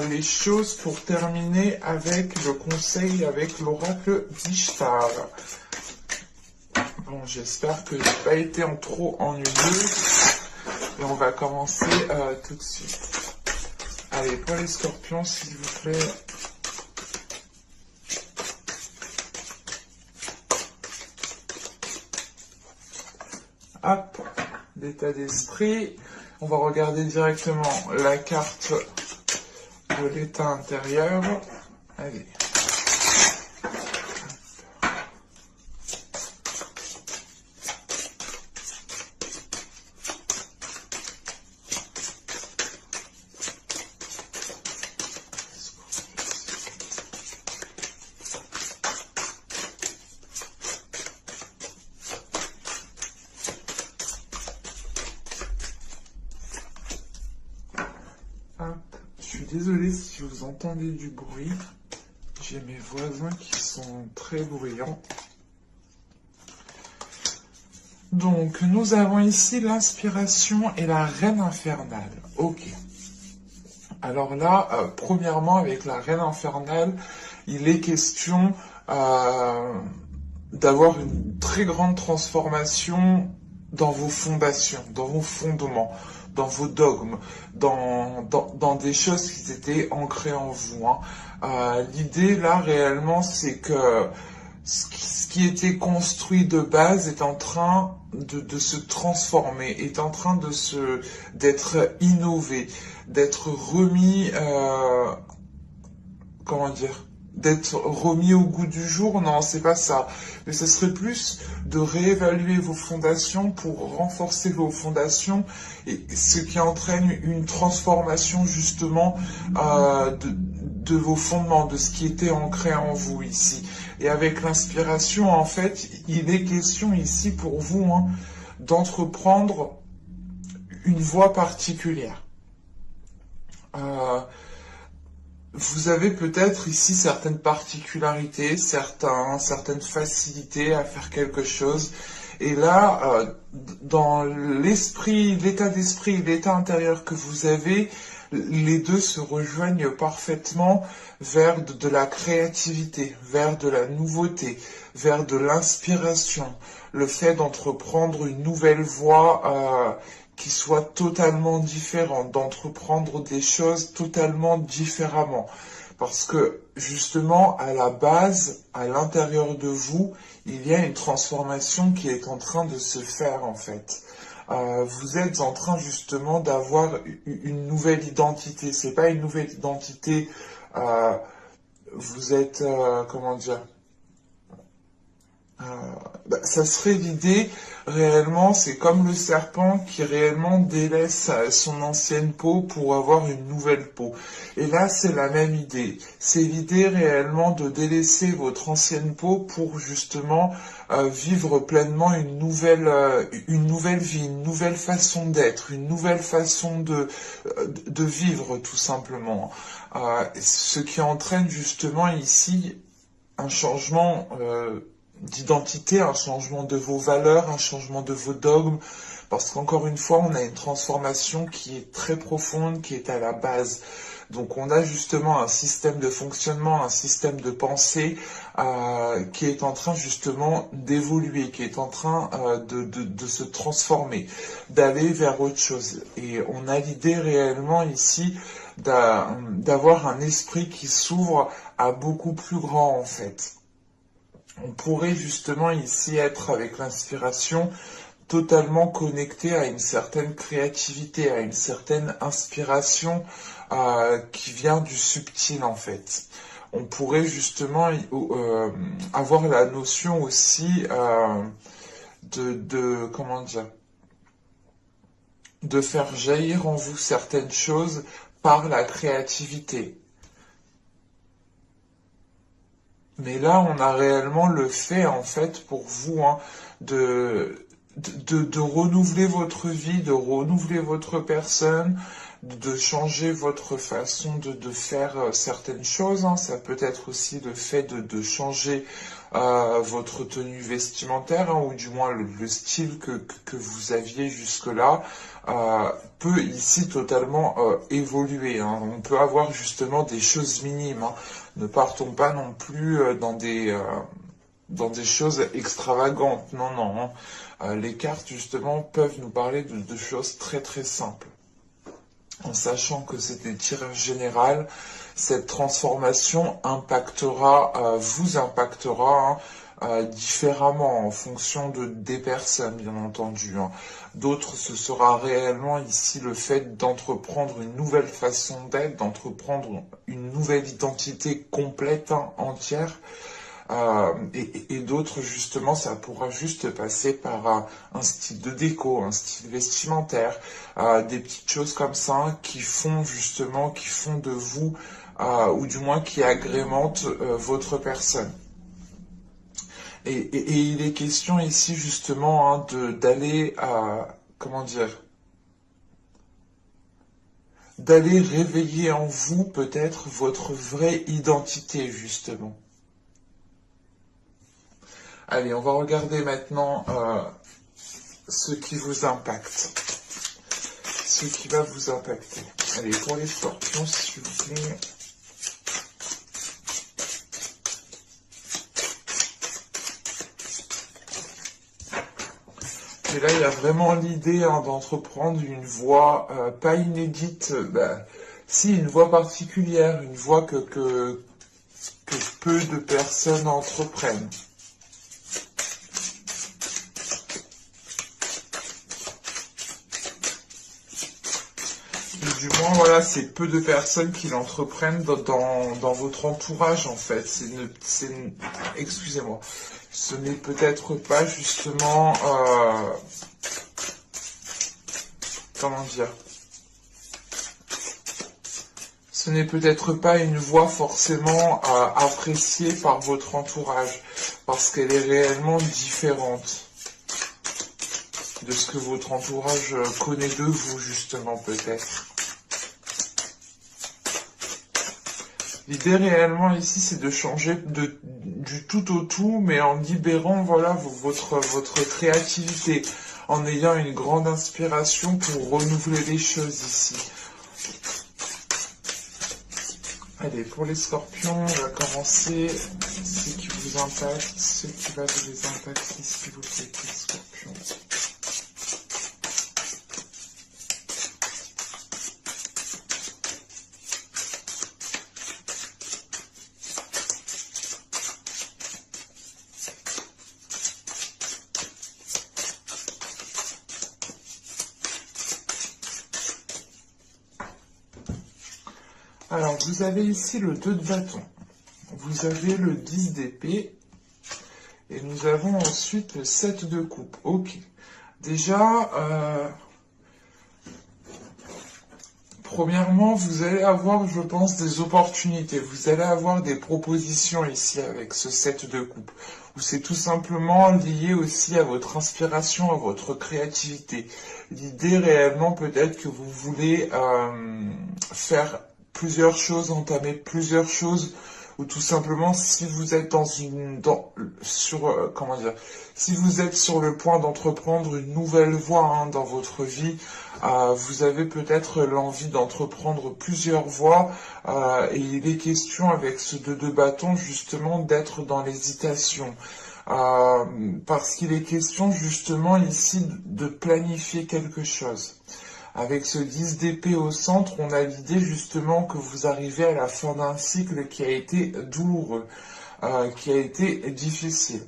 Les choses pour terminer avec le conseil avec l'oracle d'Ishtar. Bon, j'espère que j'ai pas été trop ennuyeux. Et on va commencer tout de suite. Allez, pour les scorpions, s'il vous plaît. Hop, l'état d'esprit. On va regarder directement la carte de l'état intérieur. Allez. Je suis désolé si vous entendez du bruit. J'ai mes voisins qui sont très bruyants. Donc, nous avons ici l'inspiration et la reine infernale. Ok. Alors là, premièrement, avec la reine infernale, il est question d'avoir une très grande transformation dans vos fondations, dans vos fondements, dans vos dogmes, dans des choses qui étaient ancrées en vous. L'idée là réellement, c'est que ce qui était construit de base est en train de se transformer, est en train d'être innové, d'être remis, comment dire, d'être remis au goût du jour. Non, c'est pas ça. Mais ce serait plus de réévaluer vos fondations pour renforcer vos fondations, et ce qui entraîne une transformation justement de vos fondements, de ce qui était ancré en vous ici. Et avec l'inspiration, en fait, il est question ici pour vous d'entreprendre une voie particulière. Vous avez peut-être ici certaines particularités, certaines facilités à faire quelque chose. Et là, dans l'esprit, l'état d'esprit, l'état intérieur que vous avez, les deux se rejoignent parfaitement vers de la créativité, vers de la nouveauté, vers de l'inspiration. Le fait d'entreprendre une nouvelle voie qui soit totalement différente, d'entreprendre des choses totalement différemment. Parce que justement, à la base, à l'intérieur de vous, il y a une transformation qui est en train de se faire en fait. Vous êtes en train justement d'avoir une nouvelle identité. C'est pas une nouvelle identité. Vous êtes, comment dire, ça serait l'idée, réellement, c'est comme le serpent qui réellement délaisse son ancienne peau pour avoir une nouvelle peau. Et là, c'est la même idée. C'est l'idée réellement de délaisser votre ancienne peau pour justement vivre pleinement une nouvelle vie, une nouvelle façon d'être, une nouvelle façon de vivre tout simplement. Ce qui entraîne justement ici un changement d'identité, un changement de vos valeurs, un changement de vos dogmes, parce qu'encore une fois, on a une transformation qui est très profonde, qui est à la base. Donc on a justement un système de fonctionnement, un système de pensée qui est en train justement d'évoluer, qui est en train de se transformer, d'aller vers autre chose. Et on a l'idée réellement ici d'avoir un esprit qui s'ouvre à beaucoup plus grand en fait. On pourrait justement ici être avec l'inspiration totalement connecté à une certaine créativité, à une certaine inspiration qui vient du subtil en fait. On pourrait justement avoir la notion aussi comment dire, de faire jaillir en vous certaines choses par la créativité. Mais là, on a réellement le fait, en fait, pour vous, de renouveler votre vie, de renouveler votre personne, de changer votre façon de faire certaines choses, hein. Ça peut être aussi le fait de changer votre tenue vestimentaire, hein, ou du moins le style que vous aviez jusque-là, peut ici totalement évoluer, hein. On peut avoir justement des choses minimes, hein. Ne partons pas non plus dans des choses extravagantes, non, non, hein. Les cartes justement peuvent nous parler de choses très très simples. En sachant que c'est des tirages généraux, cette transformation vous impactera, hein, différemment en fonction des personnes, bien entendu, hein. D'autres, ce sera réellement ici le fait d'entreprendre une nouvelle façon d'être, d'entreprendre une nouvelle identité complète, hein, entière. Et d'autres, justement, ça pourra juste passer par un style de déco, un style vestimentaire, des petites choses comme ça, hein, qui font de vous, ou du moins qui agrémentent votre personne. Et il est question ici justement, hein, d'aller, comment dire, d'aller réveiller en vous peut-être votre vraie identité justement. Allez, on va regarder maintenant ce qui vous impacte. Ce qui va vous impacter. Allez, pour les scorpions, s'il vous plaît. Et là, il y a vraiment l'idée, hein, d'entreprendre une voie pas inédite, si, une voie particulière, une voie que peu de personnes entreprennent. Du moins, voilà, c'est peu de personnes qui l'entreprennent dans votre entourage, en fait. Excusez-moi. Ce n'est peut-être pas justement, comment dire, ce n'est peut-être pas une voie forcément appréciée par votre entourage, parce qu'elle est réellement différente de ce que votre entourage connaît de vous, justement, peut-être. L'idée réellement ici, c'est de changer du tout au tout, mais en libérant, voilà, votre créativité, en ayant une grande inspiration pour renouveler les choses ici. Allez, pour les scorpions, on va commencer. Ce qui vous impacte, ce qui va vous impacter, s'il vous plaît, les scorpions. Alors, vous avez ici le 2 de bâton, vous avez le 10 d'épée, et nous avons ensuite le 7 de coupe. Ok. Déjà, premièrement, vous allez avoir, je pense, des opportunités. Vous allez avoir des propositions ici avec ce 7 de coupe, où c'est tout simplement lié aussi à votre inspiration, à votre créativité. L'idée réellement peut-être que vous voulez faire plusieurs choses, entamer plusieurs choses, ou tout simplement si vous êtes si vous êtes sur le point d'entreprendre une nouvelle voie, hein, dans votre vie, vous avez peut-être l'envie d'entreprendre plusieurs voies, et il est question avec ce 2 de bâton justement d'être dans l'hésitation. Parce qu'il est question justement ici de planifier quelque chose. Avec ce 10 d'épée au centre, on a l'idée justement que vous arrivez à la fin d'un cycle qui a été douloureux, qui a été difficile.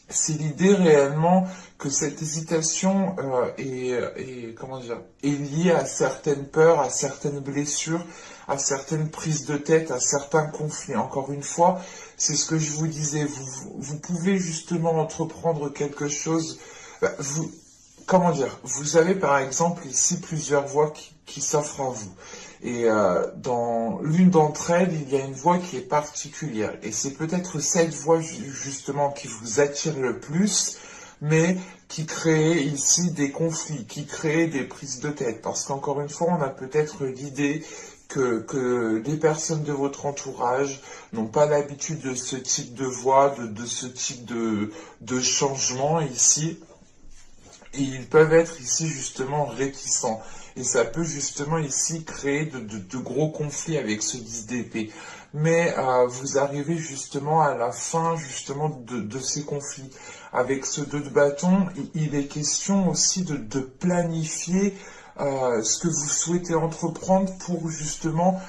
C'est l'idée réellement que cette hésitation est liée à certaines peurs, à certaines blessures, à certaines prises de tête, à certains conflits. Encore une fois, c'est ce que je vous disais, vous pouvez justement entreprendre quelque chose, vous avez par exemple ici plusieurs voies qui s'offrent à vous. Et dans l'une d'entre elles, il y a une voie qui est particulière. Et c'est peut-être cette voie justement qui vous attire le plus, mais qui crée ici des conflits, qui crée des prises de tête. Parce qu'encore une fois, on a peut-être l'idée que les personnes de votre entourage n'ont pas l'habitude de ce type de voix, de ce type de changement ici. Et ils peuvent être ici justement réticents. Et ça peut justement ici créer de gros conflits avec ce 10 d'épée. Mais vous arrivez justement à la fin justement de ces conflits. Avec ce 2 de bâton, il est question aussi de planifier ce que vous souhaitez entreprendre pour justement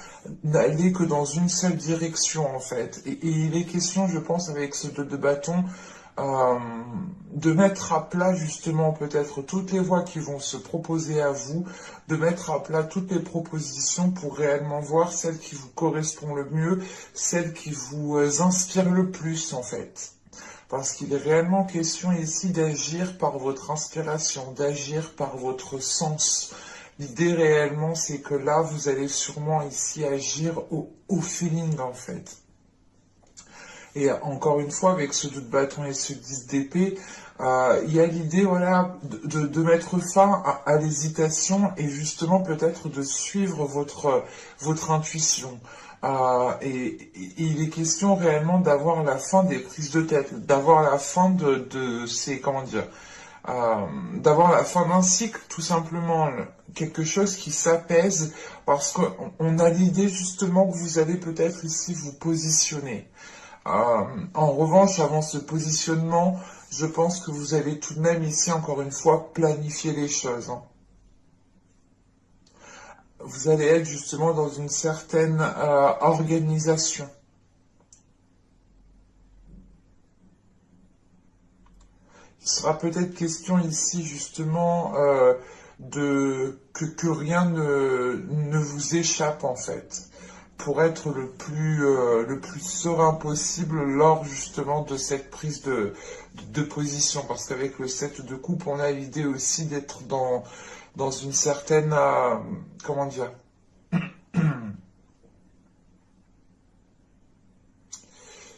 n'aller que dans une seule direction en fait. Et il est question, je pense, avec ce 2 de bâton, euh, de mettre à plat justement peut-être toutes les voies qui vont se proposer à vous, de mettre à plat toutes les propositions pour réellement voir celle qui vous correspond le mieux, celle qui vous inspire le plus en fait. Parce qu'il est réellement question ici d'agir par votre inspiration, d'agir par votre sens. L'idée réellement, c'est que là, vous allez sûrement ici agir au feeling en fait. Et encore une fois, avec ce 2 de bâton et ce 10 d'épée, il y a l'idée voilà, de mettre fin à l'hésitation et justement peut-être de suivre votre intuition. Et il est question réellement d'avoir la fin des prises de tête, d'avoir la fin de ces, comment dire, d'avoir la fin d'un cycle, tout simplement, quelque chose qui s'apaise, parce qu'on a l'idée justement que vous allez peut-être ici vous positionner. En revanche, avant ce positionnement, je pense que vous avez tout de même ici, encore une fois, planifié les choses. Hein. Vous allez être justement dans une certaine organisation. Il sera peut-être question ici justement que rien ne vous échappe en fait, pour être le plus serein possible lors justement de cette prise de position. Parce qu'avec le 7 de coupe, on a l'idée aussi d'être dans une certaine, comment dire,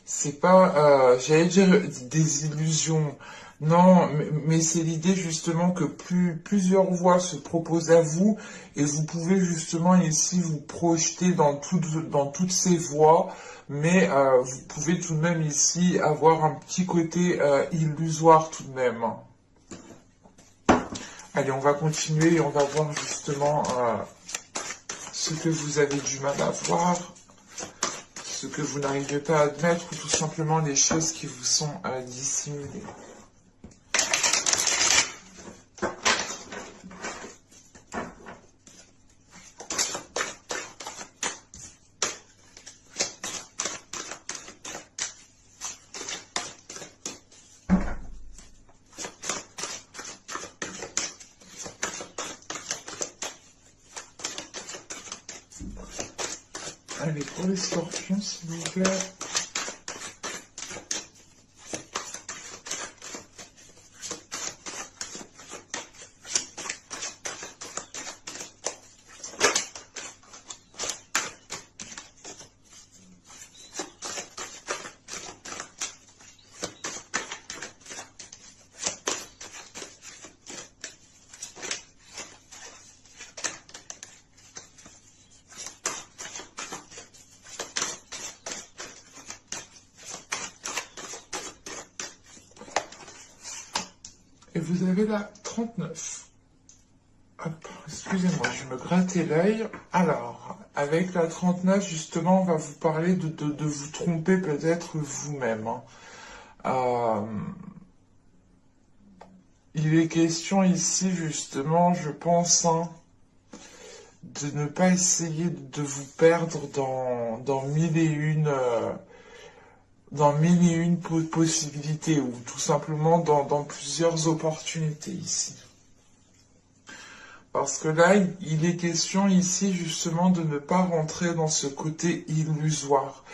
c'est pas, j'allais dire des illusions. Non, mais c'est l'idée justement que plusieurs voies se proposent à vous et vous pouvez justement ici vous projeter dans toutes ces voies, mais vous pouvez tout de même ici avoir un petit côté illusoire tout de même. Allez, on va continuer et on va voir justement ce que vous avez du mal à voir, ce que vous n'arrivez pas à admettre ou tout simplement les choses qui vous sont dissimulées. Allez, pour les scorpions, s'il vous plaît. Et vous avez la 39. Hop, excusez-moi, je me grattais l'œil. Alors, avec la 39, justement, on va vous parler de vous tromper peut-être vous-même. Hein. Il est question ici, justement, je pense, hein, de ne pas essayer de vous perdre dans mille et une... dans mille et une possibilités ou tout simplement dans plusieurs opportunités ici. Parce que là, il est question ici justement de ne pas rentrer dans ce côté illusoire.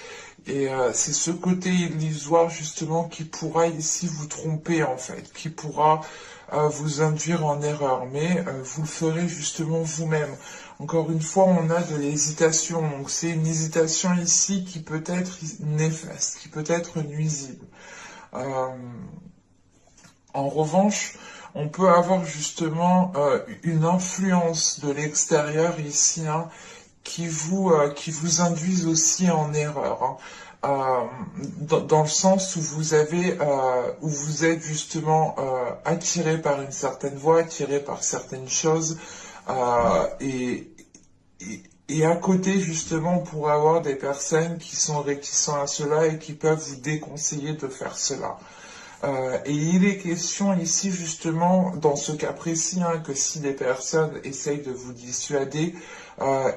Et c'est ce côté illusoire justement qui pourra ici vous tromper en fait, qui pourra vous induire en erreur. Mais vous le ferez justement vous-même. Encore une fois, on a de l'hésitation. Donc c'est une hésitation ici qui peut être néfaste, qui peut être nuisible. En revanche, on peut avoir justement une influence de l'extérieur ici, hein, qui vous induisent aussi en erreur, hein. Dans le sens où où vous êtes justement attiré par une certaine voie, attiré par certaines choses, et à côté, justement, on pourrait avoir des personnes qui sont réticentes à cela et qui peuvent vous déconseiller de faire cela. Et il est question ici justement, dans ce cas précis, hein, que si des personnes essayent de vous dissuader,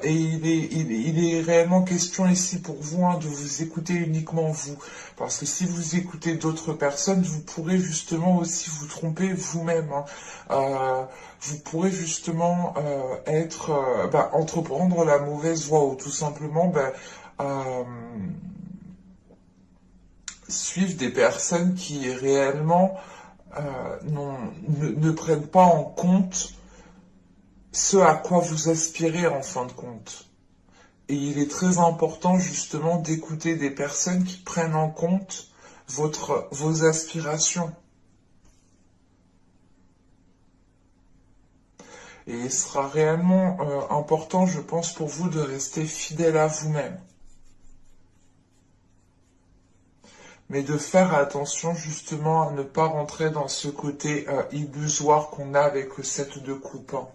et il est réellement question ici pour vous, hein, de vous écouter uniquement vous. Parce que si vous écoutez d'autres personnes, vous pourrez justement aussi vous tromper vous-même, hein. Vous pourrez justement entreprendre la mauvaise voie ou tout simplement euh, suivre des personnes qui réellement ne prennent pas en compte ce à quoi vous aspirez en fin de compte. Et il est très important justement d'écouter des personnes qui prennent en compte vos aspirations. Et il sera réellement important, je pense, pour vous de rester fidèle à vous-même. Mais de faire attention justement à ne pas rentrer dans ce côté illusoire qu'on a avec le 7 de coupe, hein.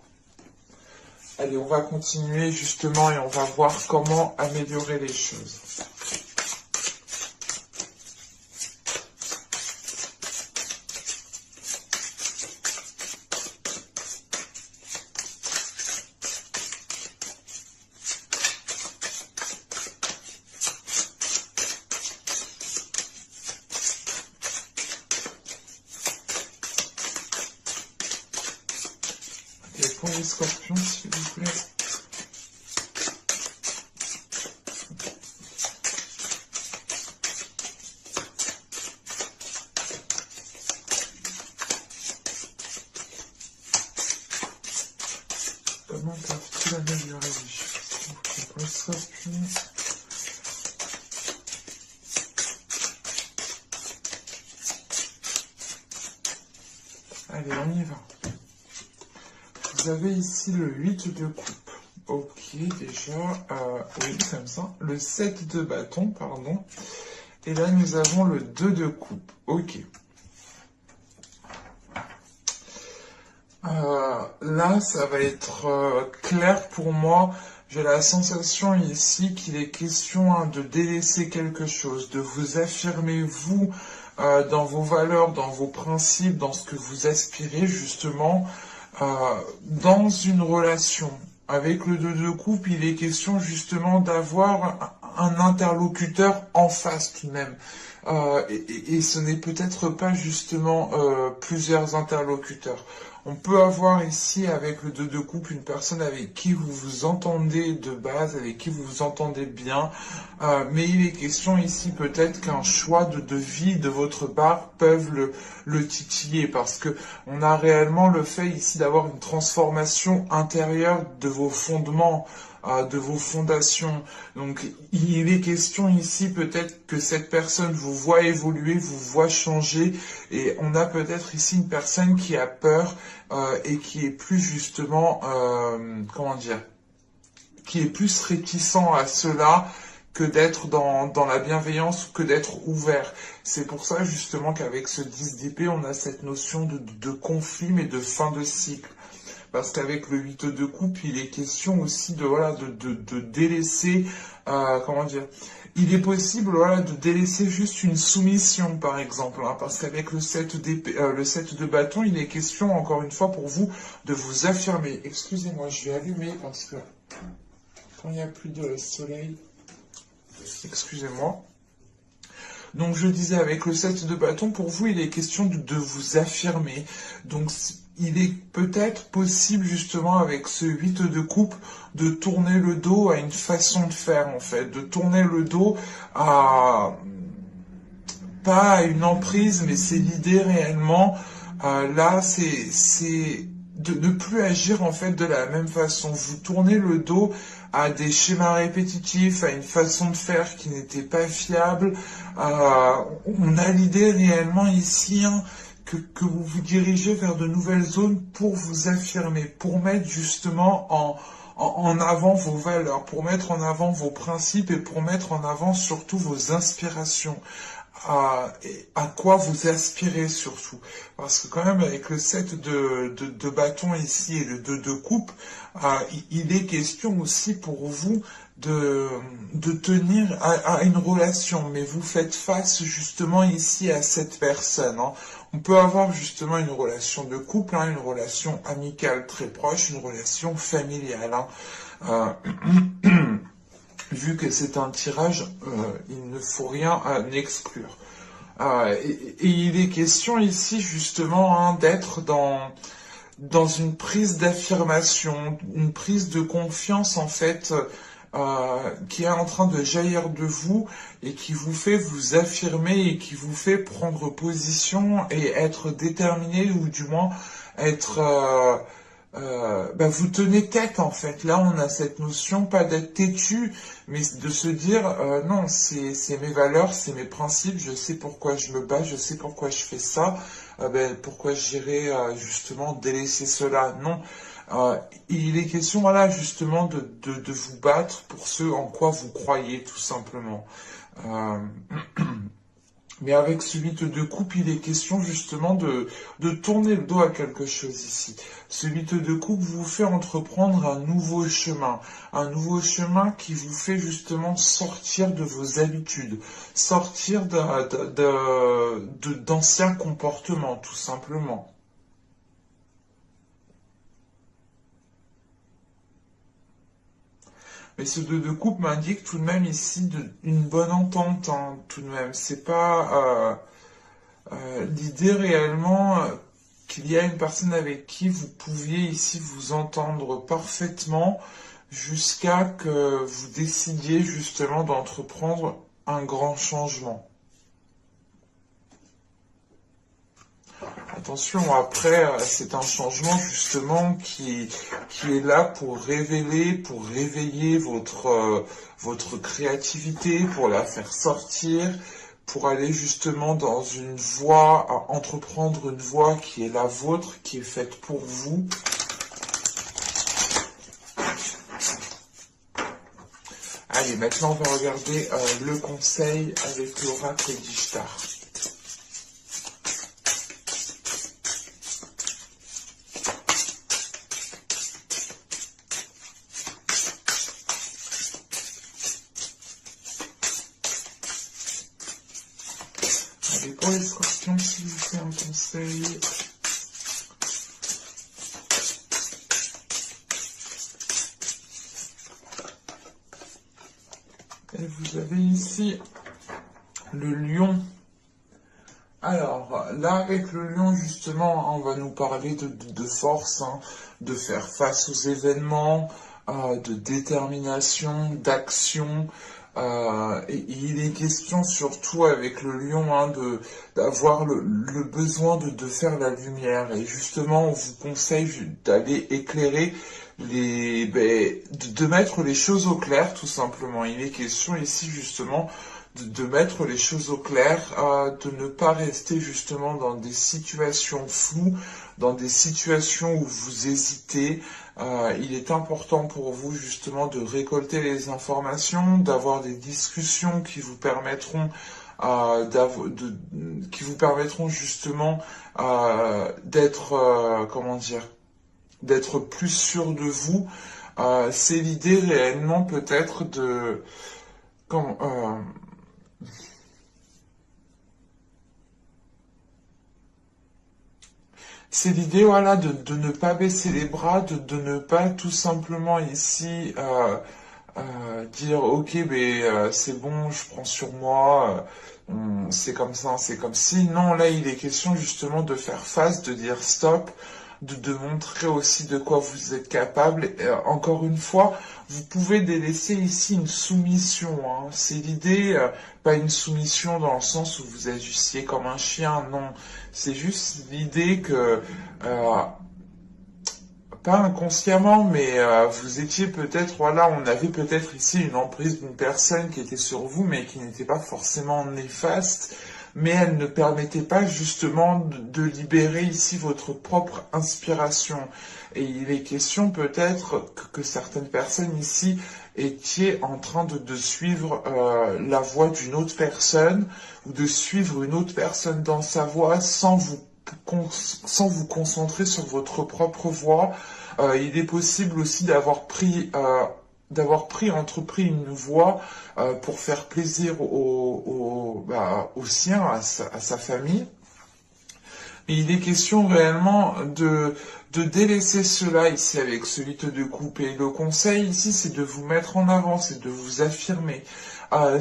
Allez, on va continuer justement et on va voir comment améliorer les choses. Et pour les scorpions, s'il vous plaît. Comment peuvent-ils améliorer les choses? Pour les scorpions. Allez, on y va. Vous avez ici le 8 de coupe. Ok, déjà, oui, comme ça. Le 7 de bâton, pardon. Et là, nous avons le 2 de coupe. Ok. Là, ça va être clair pour moi. J'ai la sensation ici qu'il est question, hein, de délaisser quelque chose, de vous affirmer vous dans vos valeurs, dans vos principes, dans ce que vous aspirez justement dans une relation. Avec le 2 de coupe, il est question justement d'avoir un interlocuteur en face tout de même. Et ce n'est peut-être pas justement plusieurs interlocuteurs. On peut avoir ici avec le 2 de coupe une personne avec qui vous vous entendez de base, avec qui vous vous entendez bien, mais il est question ici peut-être qu'un choix de vie de votre part peuvent le titiller, parce que on a réellement le fait ici d'avoir une transformation intérieure de vos fondements, de vos fondations. Donc il est question ici peut-être que cette personne vous voit évoluer, vous voit changer, et on a peut-être ici une personne qui a peur et qui est plus justement, comment dire, qui est plus réticent à cela que d'être dans la bienveillance ou que d'être ouvert. C'est pour ça justement qu'avec ce 10 d'épée, on a cette notion de conflit mais de fin de cycle. Parce qu'avec le 8 de coupe, il est question aussi de délaisser, comment dire, il est possible de délaisser juste une soumission par exemple, hein, parce qu'avec le 7 le 7 de bâton, il est question encore une fois pour vous de vous affirmer. Excusez-moi, je vais allumer parce que quand il n'y a plus de soleil, excusez-moi. Donc je disais, avec le 7 de bâton, pour vous, il est question de vous affirmer. Donc il est peut-être possible, justement, avec ce 8 de coupe, de tourner le dos à une façon de faire, en fait. De tourner le dos à... pas à une emprise, mais c'est l'idée réellement. Là, c'est de ne plus agir, en fait, de la même façon. Vous tournez le dos à des schémas répétitifs, à une façon de faire qui n'était pas fiable. On a l'idée réellement ici, hein, que vous vous dirigez vers de nouvelles zones pour vous affirmer, pour mettre justement en avant vos valeurs, pour mettre en avant vos principes et pour mettre en avant surtout vos inspirations. À quoi vous aspirez surtout. Parce que quand même avec le 7 de bâton ici et le 2 de coupe, il est question aussi pour vous de tenir à une relation, mais vous faites face justement ici à cette personne. Hein. On peut avoir justement une relation de couple, hein, une relation amicale très proche, une relation familiale. Hein. Vu que c'est un tirage, il ne faut rien exclure. Et il est question ici justement hein, d'être dans une prise d'affirmation, une prise de confiance en fait, qui est en train de jaillir de vous et qui vous fait vous affirmer et qui vous fait prendre position et être déterminé ou du moins être vous tenez tête en fait. Là, on a cette notion, pas d'être têtu, mais de se dire non, c'est mes valeurs, c'est mes principes, je sais pourquoi je me bats, je sais pourquoi je fais ça, pourquoi j'irai justement délaisser cela. Non, il est question voilà justement de vous battre pour ce en quoi vous croyez tout simplement. Mais avec ce 8 de coupe, il est question justement de tourner le dos à quelque chose ici. Ce 8 de coupe vous fait entreprendre un nouveau chemin qui vous fait justement sortir de vos habitudes, sortir d'anciens comportements, tout simplement. Mais ce 2 de coupe m'indique tout de même ici une bonne entente, hein, tout de même. C'est pas l'idée réellement qu'il y a une personne avec qui vous pouviez ici vous entendre parfaitement jusqu'à que vous décidiez justement d'entreprendre un grand changement. Attention, après, c'est un changement justement qui est là pour révéler, pour réveiller votre créativité, pour la faire sortir, pour aller justement dans une voie, entreprendre une voie qui est la vôtre, qui est faite pour vous. Allez, maintenant on va regarder le conseil avec l'oracle d'Ishtar. Allez, pour les scorpions, s'il vous plaît, un conseil. Et vous avez ici le lion. Alors, là, avec le lion, justement, on va nous parler de force, hein, de faire face aux événements, de détermination, d'action. Et il est question surtout avec le lion hein, d'avoir le besoin de faire la lumière. Et justement, on vous conseille d'aller éclairer de mettre les choses au clair, tout simplement. Il est question ici justement de mettre les choses au clair, de ne pas rester justement dans des situations floues, dans des situations où vous hésitez. Il est important pour vous justement de récolter les informations, d'avoir des discussions qui vous permettront justement d'être d'être plus sûr de vous. C'est l'idée réellement peut-être de c'est l'idée, voilà, de ne pas baisser les bras, de ne pas tout simplement ici dire ok, c'est bon, je prends sur moi, c'est comme ça, c'est comme si. Non, là, il est question justement de faire face, de dire stop, de montrer aussi de quoi vous êtes capable. Et, encore une fois, vous pouvez délaisser ici une soumission. Hein. C'est l'idée, pas une soumission dans le sens où vous agissiez comme un chien, non. C'est juste l'idée que, pas inconsciemment, mais vous étiez peut-être, voilà, on avait peut-être ici une emprise d'une personne qui était sur vous, mais qui n'était pas forcément néfaste, mais elle ne permettait pas justement de libérer ici votre propre inspiration. Et il est question peut-être que certaines personnes ici étiez en train de suivre la voix d'une autre personne ou de suivre une autre personne dans sa voix sans vous concentrer sur votre propre voix. Il est possible aussi entrepris une voie pour faire plaisir au sien, à sa famille. Et il est question réellement de délaisser cela ici avec ce 8 de coupe. Et le conseil ici, c'est de vous mettre en avant, c'est de vous affirmer,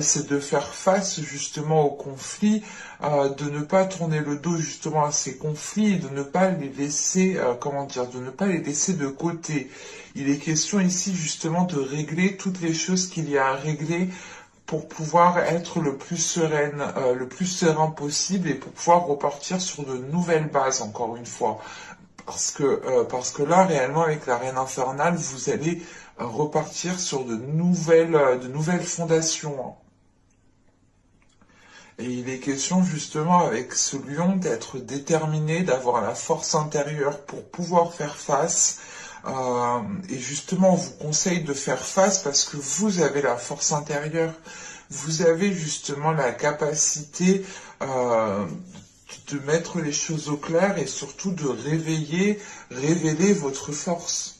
c'est de faire face justement aux conflits, de ne pas tourner le dos justement à ces conflits et de ne pas les laisser, de ne pas les laisser de côté. Il est question ici justement de régler toutes les choses qu'il y a à régler pour pouvoir être le plus serein possible et pour pouvoir repartir sur de nouvelles bases, encore une fois. Parce que là, réellement, avec la Reine Infernale, vous allez repartir sur de nouvelles fondations. Et il est question justement avec ce lion d'être déterminé, d'avoir la force intérieure pour pouvoir faire face. Et justement, on vous conseille de faire face parce que vous avez la force intérieure. Vous avez justement la capacité de mettre les choses au clair et surtout de révéler votre force.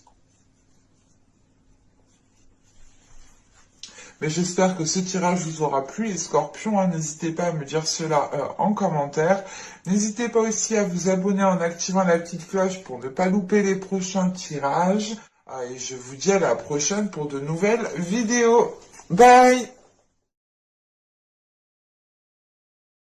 Mais j'espère que ce tirage vous aura plu, les scorpions, hein, n'hésitez pas à me dire cela en commentaire. N'hésitez pas aussi à vous abonner en activant la petite cloche pour ne pas louper les prochains tirages. Et je vous dis à la prochaine pour de nouvelles vidéos. Bye!